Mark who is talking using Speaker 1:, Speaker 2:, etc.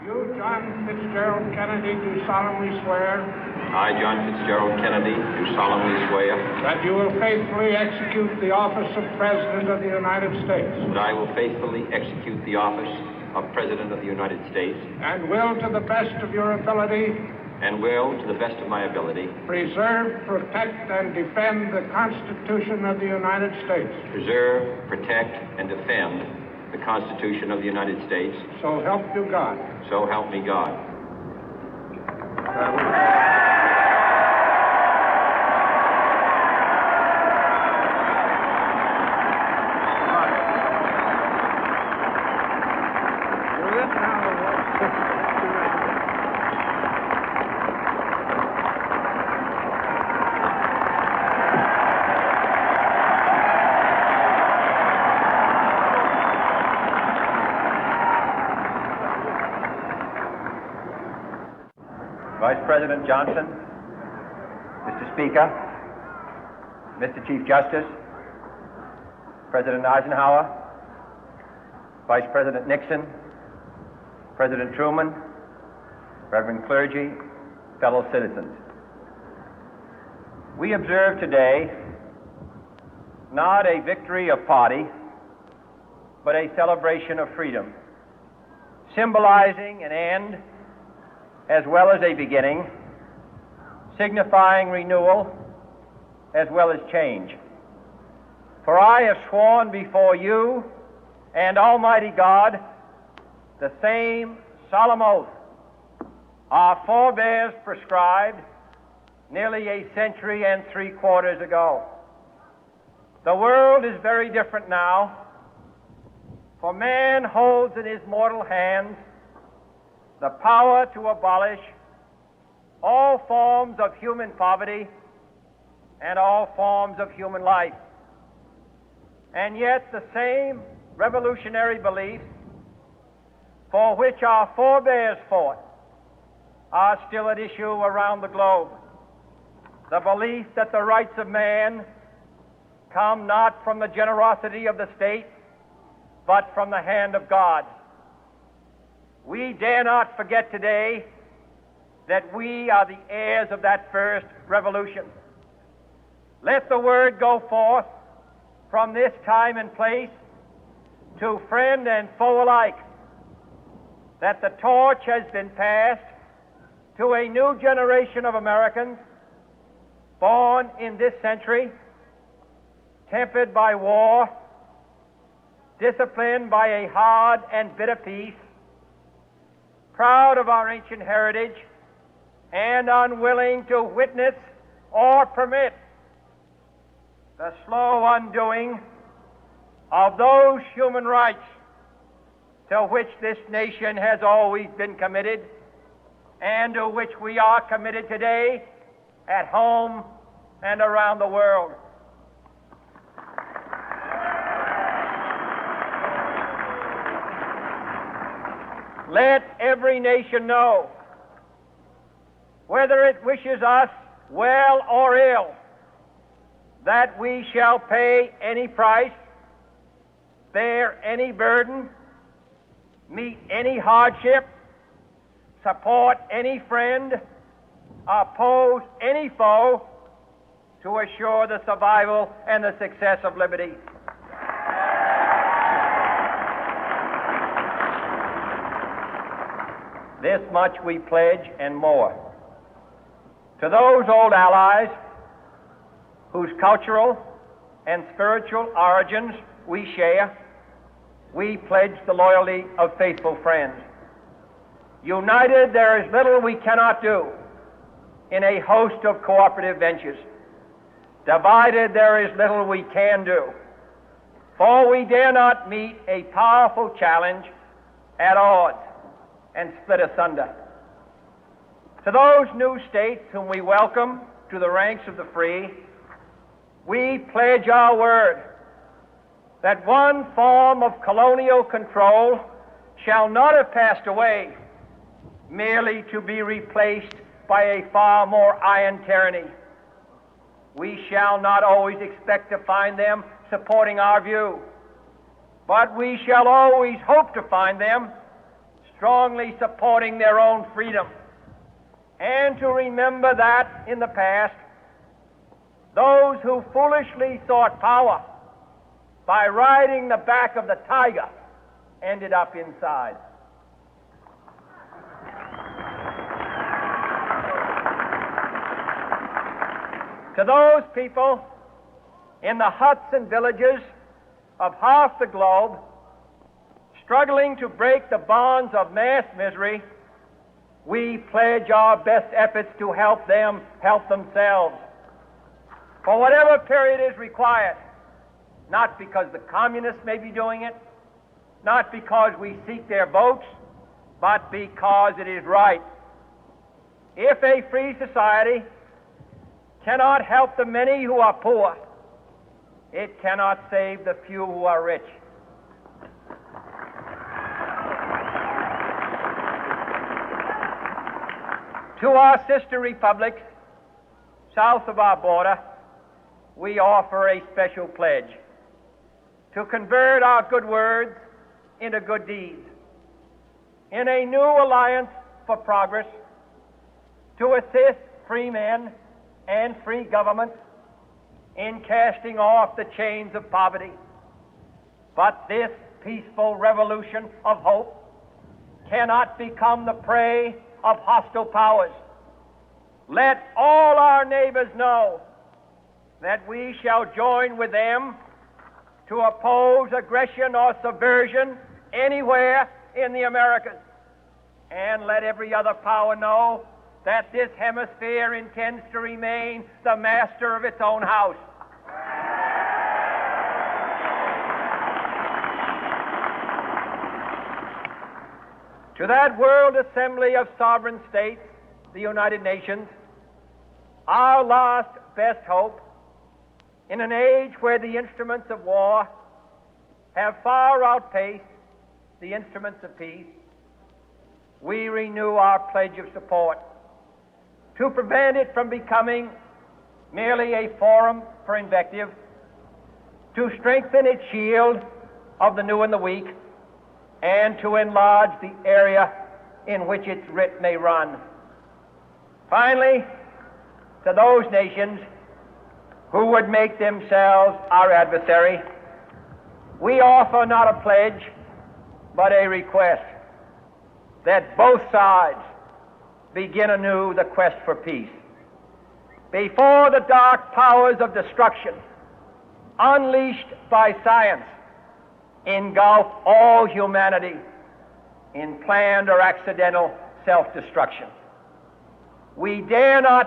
Speaker 1: You, John Fitzgerald Kennedy, do solemnly swear.
Speaker 2: I, John Fitzgerald Kennedy, do solemnly swear.
Speaker 1: That you will faithfully execute the office of President of the United States.
Speaker 2: That I will faithfully execute the office of President of the United States.
Speaker 1: And will, to the best of your ability.
Speaker 2: And will, to the best of my ability.
Speaker 1: Preserve, protect, and defend the Constitution of the United States.
Speaker 2: Preserve, protect, and defend the Constitution of the United States.
Speaker 1: So help you God.
Speaker 2: So help me God.
Speaker 3: Vice President Johnson, Mr. Speaker, Mr. Chief Justice, President Eisenhower, Vice President Nixon, President Truman, Reverend clergy, fellow citizens. We observe today not a victory of party, but a celebration of freedom, symbolizing an end as well as a beginning, signifying renewal as well as change. For I have sworn before you and Almighty God the same solemn oath our forebears prescribed nearly a century and 3/4 ago. The world is very different now, for man holds in his mortal hands the power to abolish all forms of human poverty and all forms of human life. And yet the same revolutionary beliefs for which our forebears fought are still at issue around the globe. The belief that the rights of man come not from the generosity of the state, but from the hand of God. We dare not forget today that we are the heirs of that first revolution. Let the word go forth from this time and place to friend and foe alike that the torch has been passed to a new generation of Americans born in this century, tempered by war, disciplined by a hard and bitter peace, proud of our ancient heritage, and unwilling to witness or permit the slow undoing of those human rights to which this nation has always been committed and to which we are committed today at home and around the world. Let every nation know, whether it wishes us well or ill, that we shall pay any price, bear any burden, meet any hardship, support any friend, oppose any foe to assure the survival and the success of liberty. This much we pledge and more. To those old allies whose cultural and spiritual origins we share, we pledge the loyalty of faithful friends. United, there is little we cannot do in a host of cooperative ventures. Divided, there is little we can do, for we dare not meet a powerful challenge at odds and split asunder. To those new states whom we welcome to the ranks of the free, we pledge our word that one form of colonial control shall not have passed away, merely to be replaced by a far more iron tyranny. We shall not always expect to find them supporting our view, but we shall always hope to find them strongly supporting their own freedom, and to remember that in the past, those who foolishly sought power by riding the back of the tiger ended up inside. To those people in the huts and villages of half the globe struggling to break the bonds of mass misery, we pledge our best efforts to help them help themselves for whatever period is required, not because the communists may be doing it, not because we seek their votes, but because it is right. If a free society cannot help the many who are poor, it cannot save the few who are rich. To our sister republics south of our border, we offer a special pledge to convert our good words into good deeds, in a new alliance for progress, to assist free men and free governments in casting off the chains of poverty. But this peaceful revolution of hope cannot become the prey of hostile powers. Let all our neighbors know that we shall join with them to oppose aggression or subversion anywhere in the Americas. And let every other power know that this hemisphere intends to remain the master of its own house. To that World Assembly of Sovereign States, the United Nations, our last best hope, in an age where the instruments of war have far outpaced the instruments of peace, we renew our pledge of support to prevent it from becoming merely a forum for invective, to strengthen its shield of the new and the weak, and to enlarge the area in which its writ may run. Finally, to those nations who would make themselves our adversary, we offer not a pledge, but a request that both sides begin anew the quest for peace. Before the dark powers of destruction, unleashed by science, engulf all humanity in planned or accidental self-destruction, we dare not